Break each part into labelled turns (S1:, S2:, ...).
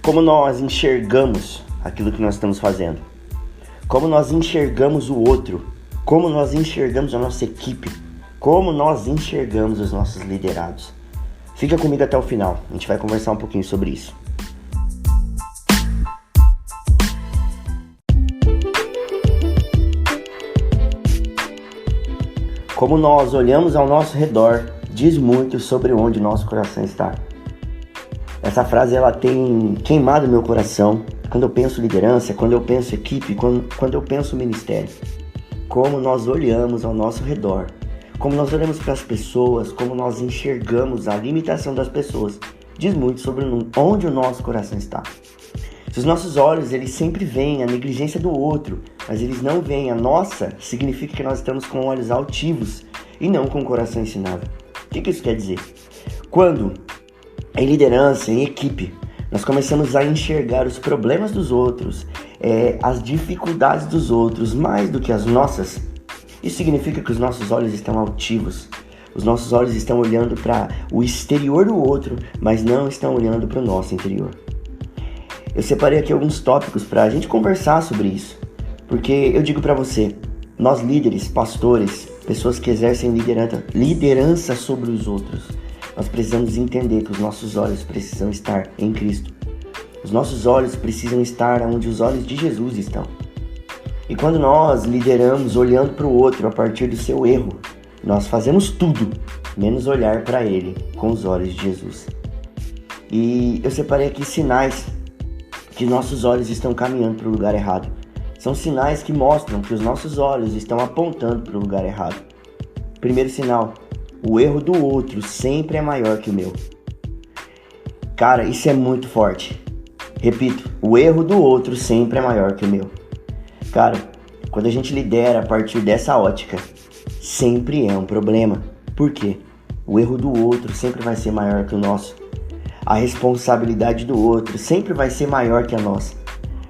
S1: Como nós enxergamos aquilo que nós estamos fazendo, como nós enxergamos o outro, como nós enxergamos a nossa equipe, como nós enxergamos os nossos liderados. Fica comigo até o final, a gente vai conversar um pouquinho sobre isso. Como nós olhamos ao nosso redor, diz muito sobre onde o nosso coração está. Essa frase ela tem queimado meu coração quando eu penso liderança, quando eu penso equipe, quando eu penso ministério. Como nós olhamos ao nosso redor, como nós olhamos para as pessoas, como nós enxergamos a limitação das pessoas, diz muito sobre onde o nosso coração está. Se os nossos olhos eles sempre veem a negligência do outro, mas eles não veem a nossa, significa que nós estamos com olhos altivos e não com o coração ensinável. O que isso quer dizer? Quando em liderança, em equipe, nós começamos a enxergar os problemas dos outros, as dificuldades dos outros, mais do que as nossas, isso significa que os nossos olhos estão altivos. Os nossos olhos estão olhando para o exterior do outro, mas não estão olhando para o nosso interior. Eu separei aqui alguns tópicos para a gente conversar sobre isso, porque eu digo para você, nós líderes, pastores, pessoas que exercem liderança sobre os outros, nós precisamos entender que os nossos olhos precisam estar em Cristo. Os nossos olhos precisam estar onde os olhos de Jesus estão. E quando nós lideramos olhando para o outro a partir do seu erro, nós fazemos tudo, menos olhar para ele com os olhos de Jesus. E eu separei aqui sinais que nossos olhos estão caminhando para o lugar errado. São sinais que mostram que os nossos olhos estão apontando para o lugar errado. Primeiro sinal: o erro do outro sempre é maior que o meu. Cara, isso é muito forte. Repito, o erro do outro sempre é maior que o meu. Cara, quando a gente lidera a partir dessa ótica, sempre é um problema. Por quê? O erro do outro sempre vai ser maior que o nosso. A responsabilidade do outro sempre vai ser maior que a nossa.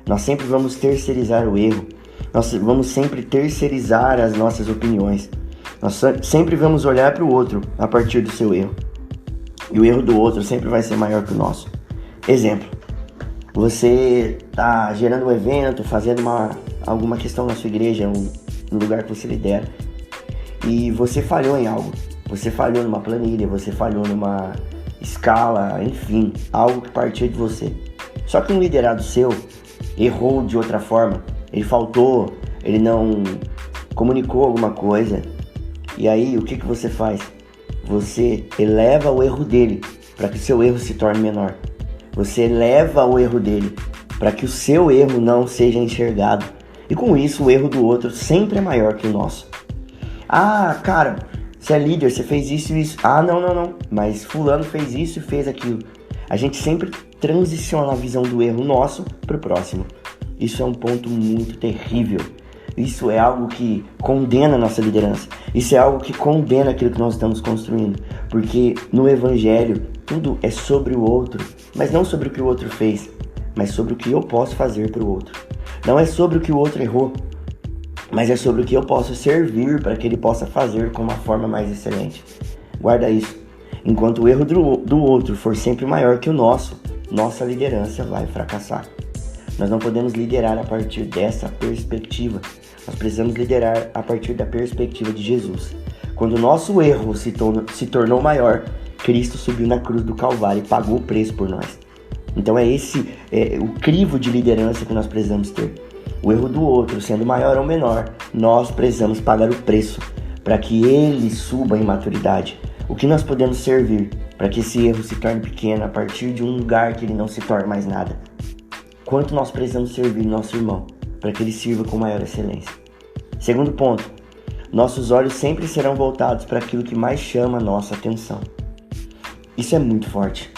S1: Nós sempre vamos terceirizar o erro. Nós vamos sempre terceirizar as nossas opiniões. Nós sempre vamos olhar para o outro a partir do seu erro. E o erro do outro sempre vai ser maior que o nosso. Exemplo. Você está gerando um evento, fazendo alguma questão na sua igreja, no lugar que você lidera. E você falhou em algo. Você falhou numa planilha, você falhou numa escala, enfim, algo que partia de você. Só que um liderado seu errou de outra forma. Ele faltou, ele não comunicou alguma coisa. E aí, o que você faz? Você eleva o erro dele para que o seu erro se torne menor. Você eleva o erro dele para que o seu erro não seja enxergado. E com isso, o erro do outro sempre é maior que o nosso. Ah, cara, você é líder, você fez isso e isso. Ah, não. Mas fulano fez isso e fez aquilo. A gente sempre transiciona a visão do erro nosso para o próximo. Isso é um ponto muito terrível. Isso é algo que condena a nossa liderança. Isso é algo que condena aquilo que nós estamos construindo. Porque no Evangelho, tudo é sobre o outro. Mas não sobre o que o outro fez, mas sobre o que eu posso fazer para o outro. Não é sobre o que o outro errou, mas é sobre o que eu posso servir para que ele possa fazer com uma forma mais excelente. Guarda isso. Enquanto o erro do outro for sempre maior que o nosso, nossa liderança vai fracassar. Nós não podemos liderar a partir dessa perspectiva. Nós precisamos liderar a partir da perspectiva de Jesus. Quando o nosso erro se tornou maior, Cristo subiu na cruz do Calvário e pagou o preço por nós. Então é esse o crivo de liderança que nós precisamos ter. O erro do outro sendo maior ou menor, nós precisamos pagar o preço para que ele suba em maturidade. O que nós podemos servir para que esse erro se torne pequeno a partir de um lugar que ele não se torne mais nada? Quanto nós precisamos servir nosso irmão para que ele sirva com maior excelência? Segundo ponto, nossos olhos sempre serão voltados para aquilo que mais chama a nossa atenção. Isso é muito forte.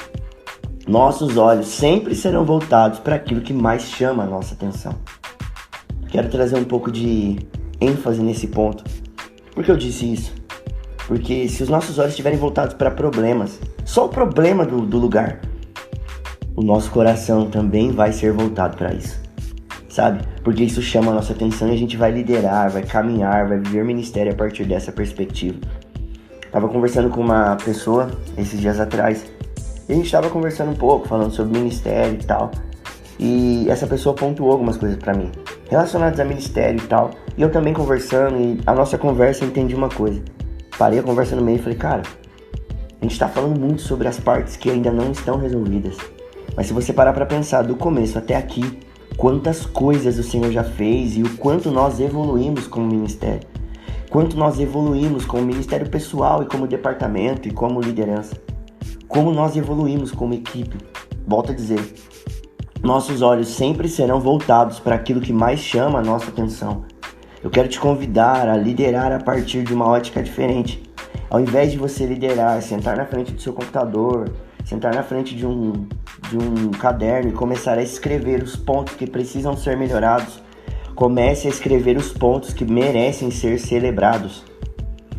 S1: Nossos olhos sempre serão voltados para aquilo que mais chama a nossa atenção. Quero trazer um pouco de ênfase nesse ponto. Por que eu disse isso? Porque se os nossos olhos estiverem voltados para problemas, só o problema do lugar, o nosso coração também vai ser voltado para isso, sabe? Porque isso chama a nossa atenção e a gente vai liderar, vai caminhar, vai viver ministério a partir dessa perspectiva. Tava conversando com uma pessoa esses dias atrás E a gente estava conversando um pouco, falando sobre ministério e tal. E essa pessoa pontuou algumas coisas pra mim, relacionadas a ministério e tal. E eu também conversando, e a nossa conversa eu entendi uma coisa. Parei a conversa no meio e falei, cara, a gente tá falando muito sobre as partes que ainda não estão resolvidas. Mas se você parar pra pensar do começo até aqui, quantas coisas o Senhor já fez e o quanto nós evoluímos como ministério. Quanto nós evoluímos como ministério pessoal e como departamento e como liderança. Como nós evoluímos como equipe. Volto a dizer, nossos olhos sempre serão voltados para aquilo que mais chama a nossa atenção. Eu quero te convidar a liderar a partir de uma ótica diferente. Ao invés de você liderar, sentar na frente do seu computador, sentar na frente de um caderno e começar a escrever os pontos que precisam ser melhorados, comece a escrever os pontos que merecem ser celebrados.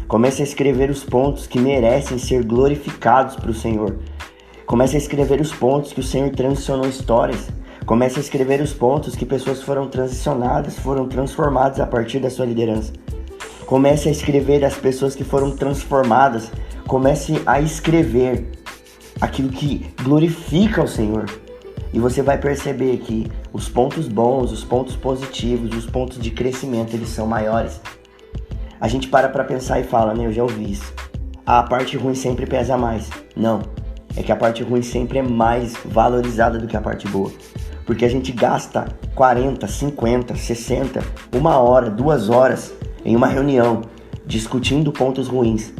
S1: Comece a escrever os pontos que merecem ser glorificados para o Senhor. Comece a escrever os pontos que o Senhor transicionou histórias. Comece a escrever os pontos que pessoas foram transicionadas, foram transformadas a partir da sua liderança. Comece a escrever as pessoas que foram transformadas. Comece a escrever aquilo que glorifica o Senhor. E você vai perceber que os pontos bons, os pontos positivos, os pontos de crescimento, eles são maiores. A gente para pensar e fala, né, eu já ouvi isso. A parte ruim sempre pesa mais. Não, é que a parte ruim sempre é mais valorizada do que a parte boa. Porque a gente gasta 40, 50, 60, 1 hora, 2 horas em uma reunião discutindo pontos ruins.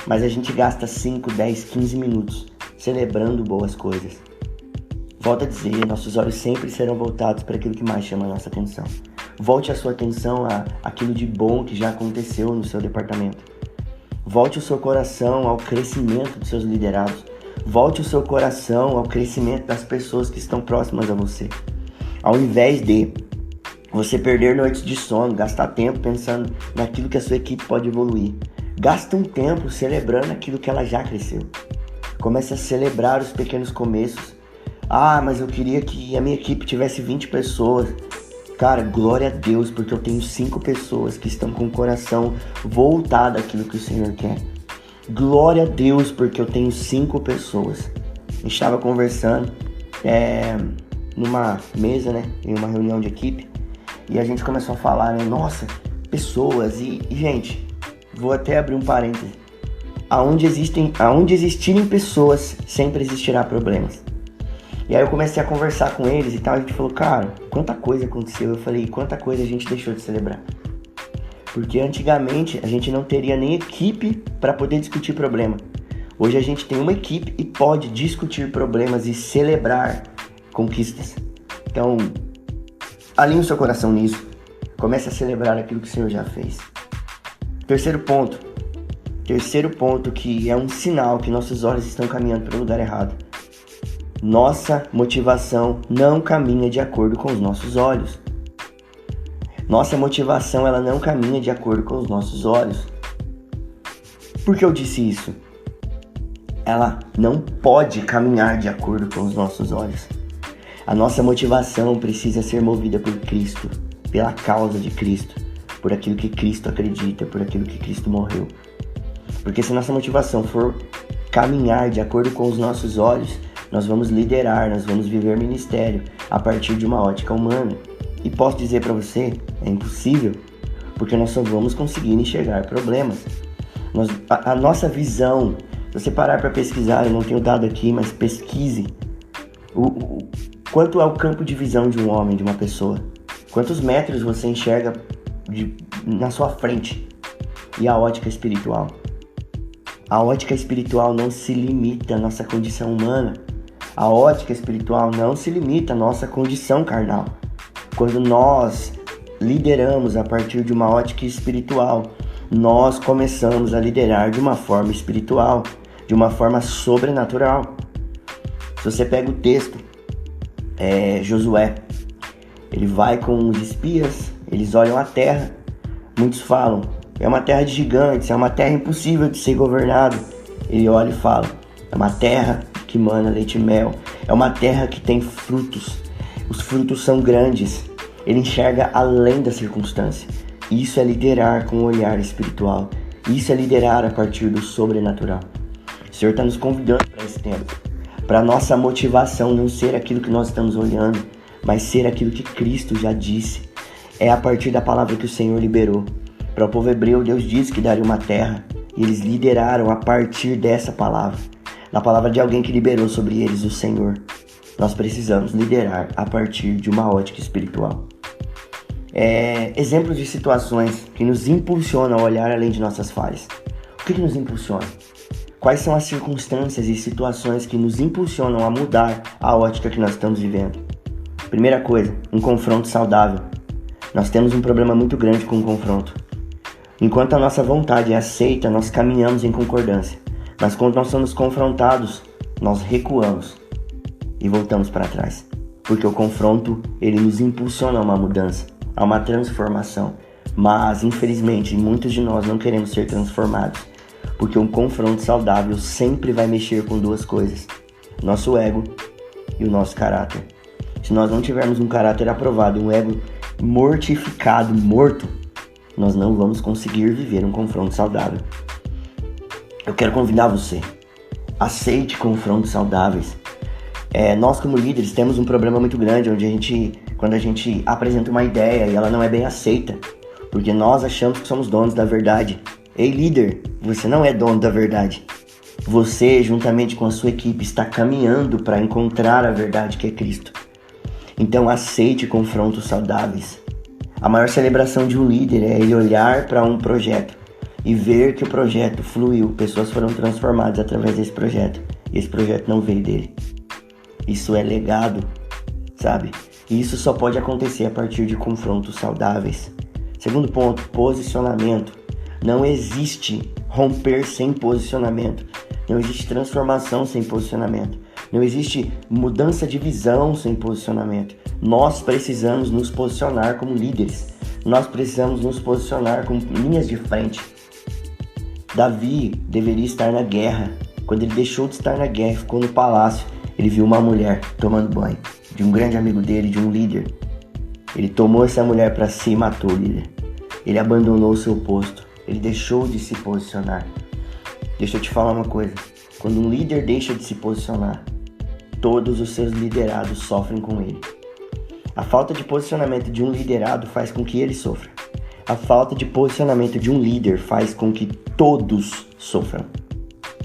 S1: Mas a gente gasta 5, 10, 15 minutos celebrando boas coisas. Volto a dizer, nossos olhos sempre serão voltados para aquilo que mais chama a nossa atenção. Volte a sua atenção àquilo de bom que já aconteceu no seu departamento. Volte o seu coração ao crescimento dos seus liderados. Volte o seu coração ao crescimento das pessoas que estão próximas a você. Ao invés de você perder noites de sono, gastar tempo pensando naquilo que a sua equipe pode evoluir, gasta um tempo celebrando aquilo que ela já cresceu. Comece a celebrar os pequenos começos. Ah, mas eu queria que a minha equipe tivesse 20 pessoas. Cara, glória a Deus, porque eu tenho 5 pessoas que estão com o coração voltado àquilo que o Senhor quer. Glória a Deus, porque eu tenho 5 pessoas. A gente estava conversando numa mesa, né, em uma reunião de equipe, e a gente começou a falar, né, nossa, pessoas, e gente, vou até abrir um parêntese. Aonde existirem pessoas, sempre existirá problemas. E aí eu comecei a conversar com eles e tal, a gente falou, cara, quanta coisa aconteceu. Eu falei, quanta coisa a gente deixou de celebrar. Porque antigamente a gente não teria nem equipe para poder discutir problema. Hoje a gente tem uma equipe e pode discutir problemas e celebrar conquistas. Então, alinhe o seu coração nisso. Comece a celebrar aquilo que o Senhor já fez. Terceiro ponto que é um sinal que nossos olhos estão caminhando para o lugar errado. Nossa motivação não caminha de acordo com os nossos olhos. Nossa motivação, ela não caminha de acordo com os nossos olhos. Por que eu disse isso? Ela não pode caminhar de acordo com os nossos olhos. A nossa motivação precisa ser movida por Cristo, pela causa de Cristo, por aquilo que Cristo acredita, por aquilo que Cristo morreu. Porque se nossa motivação for caminhar de acordo com os nossos olhos, nós vamos liderar, nós vamos viver ministério a partir de uma ótica humana. E posso dizer para você, é impossível, porque nós só vamos conseguir enxergar problemas. A nossa visão, se você parar para pesquisar, eu não tenho dado aqui, mas pesquise. Quanto é o campo de visão de um homem, de uma pessoa? Quantos metros você enxerga na sua frente? E a ótica espiritual? A ótica espiritual não se limita à nossa condição humana. A ótica espiritual não se limita à nossa condição carnal. Quando nós lideramos a partir de uma ótica espiritual, nós começamos a liderar de uma forma espiritual, de uma forma sobrenatural. Se você pega o texto, Josué, ele vai com os espias, eles olham a terra, muitos falam, é uma terra de gigantes, é uma terra impossível de ser governada. Ele olha e fala, é uma terra que mana leite e mel, é uma terra que tem frutos, os frutos são grandes, ele enxerga além da circunstância. Isso é liderar com o olhar espiritual, isso é liderar a partir do sobrenatural. O Senhor está nos convidando para esse tempo. para nossa motivação não ser aquilo que nós estamos olhando, mas ser aquilo que Cristo já disse. É a partir da palavra que o Senhor liberou. Para o povo hebreu, Deus disse que daria uma terra, e eles lideraram a partir dessa palavra. Na palavra de alguém que liberou sobre eles, o Senhor. Nós precisamos liderar a partir de uma ótica espiritual. Exemplos de situações que nos impulsionam a olhar além de nossas falhas. O que nos impulsiona? Quais são as circunstâncias e situações que nos impulsionam a mudar a ótica que nós estamos vivendo? Primeira coisa, um confronto saudável. Nós temos um problema muito grande com o confronto. Enquanto a nossa vontade é aceita, nós caminhamos em concordância. Mas quando nós somos confrontados, nós recuamos e voltamos para trás. Porque o confronto, ele nos impulsiona a uma mudança, a uma transformação. Mas, infelizmente, muitos de nós não queremos ser transformados. Porque um confronto saudável sempre vai mexer com duas coisas: nosso ego e o nosso caráter. Se nós não tivermos um caráter aprovado, um ego mortificado, morto, nós não vamos conseguir viver um confronto saudável. Eu quero convidar você, aceite confrontos saudáveis. Nós como líderes temos um problema muito grande, onde quando a gente apresenta uma ideia e ela não é bem aceita, porque nós achamos que somos donos da verdade. Ei, líder, você não é dono da verdade. Você, juntamente com a sua equipe, está caminhando para encontrar a verdade que é Cristo. Então aceite confrontos saudáveis. A maior celebração de um líder é ele olhar para um projeto e ver que o projeto fluiu, pessoas foram transformadas através desse projeto. E esse projeto não veio dele. Isso é legado, sabe? E isso só pode acontecer a partir de confrontos saudáveis. Segundo ponto, posicionamento. Não existe romper sem posicionamento. Não existe transformação sem posicionamento. Não existe mudança de visão sem posicionamento. Nós precisamos nos posicionar como líderes. Nós precisamos nos posicionar como linhas de frente. Davi deveria estar na guerra. Quando ele deixou de estar na guerra e ficou no palácio, ele viu uma mulher tomando banho, de um grande amigo dele, de um líder. Ele tomou essa mulher para si e matou o líder. Ele abandonou o seu posto. Ele deixou de se posicionar. Deixa eu te falar uma coisa. Quando um líder deixa de se posicionar, todos os seus liderados sofrem com ele. A falta de posicionamento de um liderado faz com que ele sofra. A falta de posicionamento de um líder faz com que todos sofram.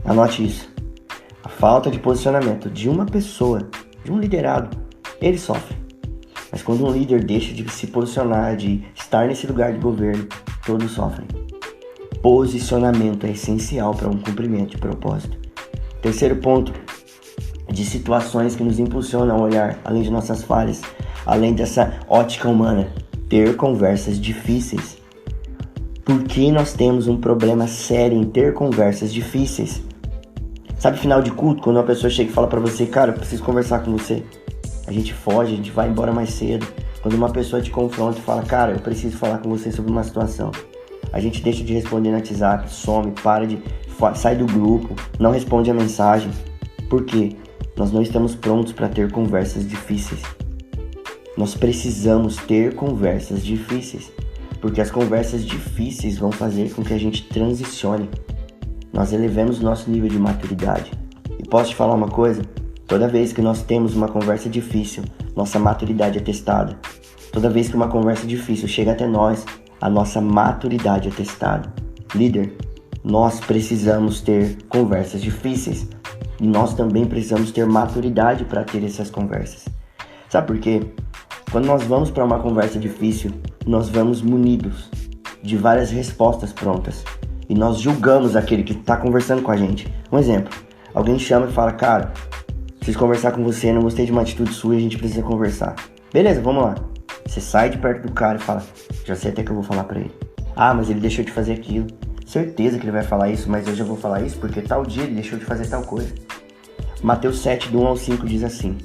S1: Anote isso. A falta de posicionamento de uma pessoa, de um liderado, ele sofre. Mas quando um líder deixa de se posicionar, de estar nesse lugar de governo, todos sofrem. Posicionamento é essencial para um cumprimento de propósito. Terceiro ponto, de situações que nos impulsionam a olhar além de nossas falhas, além dessa ótica humana, ter conversas difíceis. Por que nós temos um problema sério em ter conversas difíceis? Sabe, final de culto, quando uma pessoa chega e fala pra você, cara, eu preciso conversar com você. A gente foge, a gente vai embora mais cedo. Quando uma pessoa te confronta e fala, cara, eu preciso falar com você sobre uma situação, a gente deixa de responder no WhatsApp, some, sai do grupo, não responde a mensagem. Por quê? Nós não estamos prontos para ter conversas difíceis. Nós precisamos ter conversas difíceis, porque as conversas difíceis vão fazer com que a gente transicione. Nós elevamos o nosso nível de maturidade. E posso te falar uma coisa? Toda vez que nós temos uma conversa difícil, nossa maturidade é testada. Toda vez que uma conversa difícil chega até nós, a nossa maturidade é testada. Líder, nós precisamos ter conversas difíceis. E nós também precisamos ter maturidade para ter essas conversas. Sabe por quê? Quando nós vamos para uma conversa difícil, nós vamos munidos de várias respostas prontas. E nós julgamos aquele que está conversando com a gente. Um exemplo, alguém chama e fala, cara, preciso conversar com você, não gostei de uma atitude sua e a gente precisa conversar. Beleza, vamos lá. Você sai de perto do cara e fala, já sei até que eu vou falar pra ele. Ah, mas ele deixou de fazer aquilo. Certeza que ele vai falar isso, mas eu já vou falar isso porque tal dia ele deixou de fazer tal coisa. Mateus 7, do 1 ao 5 diz assim,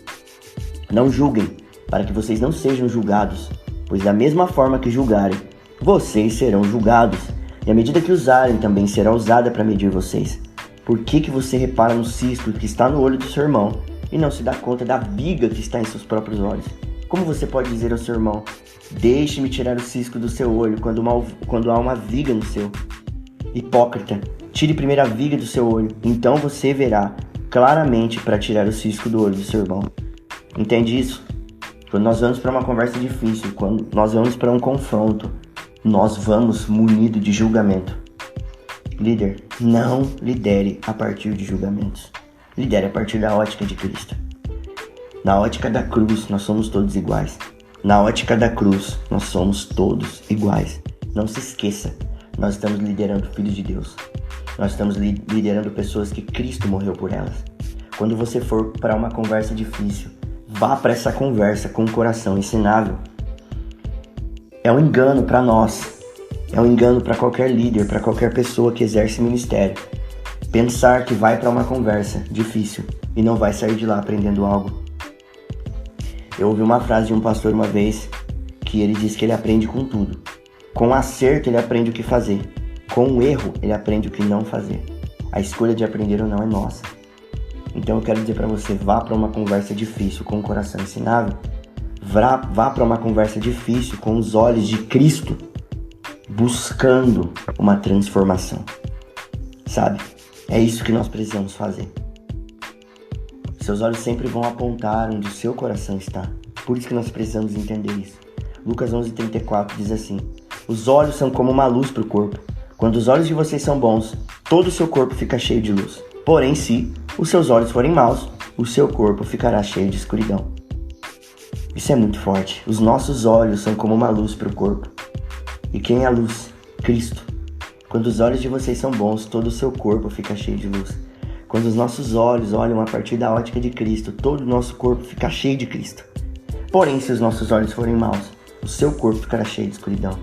S1: não julguem, para que vocês não sejam julgados, pois da mesma forma que julgarem, vocês serão julgados. E a medida que usarem também será usada para medir vocês. Por que você repara no cisco que está no olho do seu irmão e não se dá conta da viga que está em seus próprios olhos? Como você pode dizer ao seu irmão, deixe-me tirar o cisco do seu olho quando há uma viga no seu? Hipócrita, tire primeiro a viga do seu olho, então você verá claramente para tirar o cisco do olho do seu irmão. Entende isso? Quando nós vamos para uma conversa difícil, quando nós vamos para um confronto, nós vamos munido de julgamento. Líder, não lidere a partir de julgamentos. Lidere a partir da ótica de Cristo. Na ótica da cruz, nós somos todos iguais. Na ótica da cruz, nós somos todos iguais. Não se esqueça, nós estamos liderando filhos de Deus. Nós estamos liderando pessoas que Cristo morreu por elas. Quando você for para uma conversa difícil, vá para essa conversa com o coração ensinável. É um engano para nós. É um engano para qualquer líder, para qualquer pessoa que exerce ministério. Pensar que vai para uma conversa difícil e não vai sair de lá aprendendo algo. Eu ouvi uma frase de um pastor uma vez que ele disse que ele aprende com tudo. Com acerto ele aprende o que fazer. Com o erro ele aprende o que não fazer. A escolha de aprender ou não é nossa. Então eu quero dizer para você, vá para uma conversa difícil com o coração ensinável. Vá para uma conversa difícil com os olhos de Cristo, buscando uma transformação. Sabe? É isso que nós precisamos fazer. Seus olhos sempre vão apontar onde o seu coração está. Por isso que nós precisamos entender isso. Lucas 11:34 diz assim: os olhos são como uma luz para o corpo. Quando os olhos de vocês são bons, todo o seu corpo fica cheio de luz. Porém, se os seus olhos forem maus, o seu corpo ficará cheio de escuridão. Isso é muito forte. Os nossos olhos são como uma luz para o corpo. E quem é a luz? Cristo. Quando os olhos de vocês são bons, todo o seu corpo fica cheio de luz. Quando os nossos olhos olham a partir da ótica de Cristo, todo o nosso corpo fica cheio de Cristo. Porém, se os nossos olhos forem maus, o seu corpo ficará cheio de escuridão.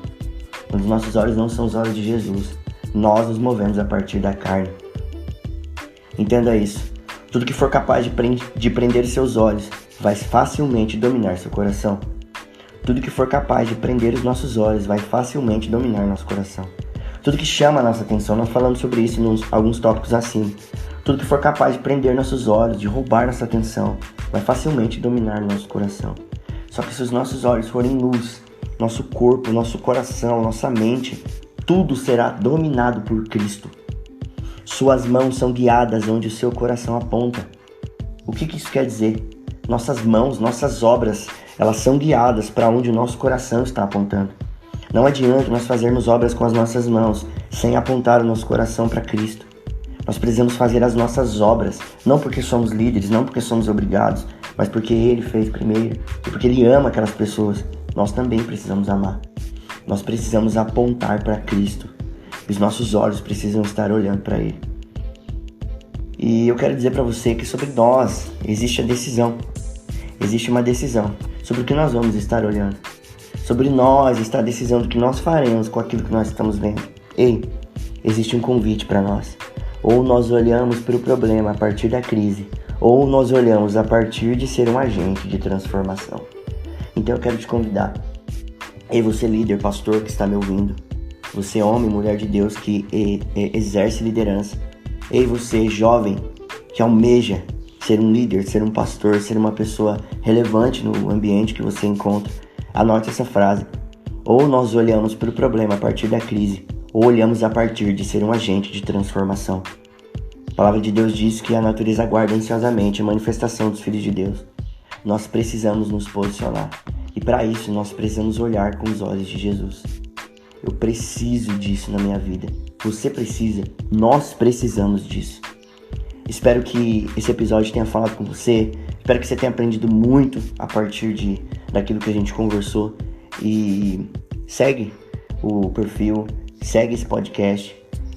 S1: Quando os nossos olhos não são os olhos de Jesus, nós nos movemos a partir da carne. Entenda isso. Tudo que for capaz de prender seus olhos vai facilmente dominar seu coração. Tudo que for capaz de prender os nossos olhos vai facilmente dominar nosso coração. Tudo que chama a nossa atenção, nós falamos sobre isso em alguns tópicos acima. Tudo que for capaz de prender nossos olhos, de roubar nossa atenção, vai facilmente dominar nosso coração. Só que se os nossos olhos forem luz, nosso corpo, nosso coração, nossa mente, tudo será dominado por Cristo. Suas mãos são guiadas onde o seu coração aponta. O que isso quer dizer? Nossas mãos, nossas obras, elas são guiadas para onde o nosso coração está apontando. Não adianta nós fazermos obras com as nossas mãos sem apontar o nosso coração para Cristo. Nós precisamos fazer as nossas obras, não porque somos líderes, não porque somos obrigados, mas porque Ele fez primeiro e porque Ele ama aquelas pessoas. Nós também precisamos amar. Nós precisamos apontar para Cristo. Os nossos olhos precisam estar olhando para Ele. E eu quero dizer para você que sobre nós existe a decisão. Existe uma decisão sobre o que nós vamos estar olhando. Sobre nós está a decisão do que nós faremos com aquilo que nós estamos vendo. Ei, existe um convite para nós. Ou nós olhamos para o problema a partir da crise, ou nós olhamos a partir de ser um agente de transformação. Então eu quero te convidar. Ei, você líder, pastor que está me ouvindo. Você homem, mulher de Deus que exerce liderança. Ei, você jovem que almeja ser um líder, ser um pastor, ser uma pessoa relevante no ambiente que você encontra. Anote essa frase. Ou nós olhamos para o problema a partir da crise, ou olhamos a partir de ser um agente de transformação. A palavra de Deus diz que a natureza aguarda ansiosamente a manifestação dos filhos de Deus. Nós precisamos nos posicionar. E para isso nós precisamos olhar com os olhos de Jesus. Eu preciso disso na minha vida. Você precisa. Nós precisamos disso. Espero que esse episódio tenha falado com você. Espero que você tenha aprendido muito a partir daquilo que a gente conversou. E segue o perfil, segue esse podcast.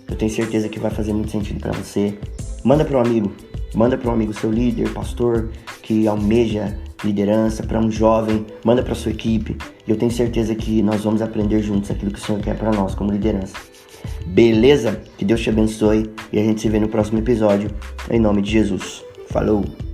S1: Eu tenho certeza que vai fazer muito sentido para você. Manda para um amigo seu líder, pastor, que almeja liderança, para um jovem, manda para sua equipe. E eu tenho certeza que nós vamos aprender juntos aquilo que o Senhor quer para nós como liderança. Beleza? Que Deus te abençoe e a gente se vê no próximo episódio. Em nome de Jesus. Falou!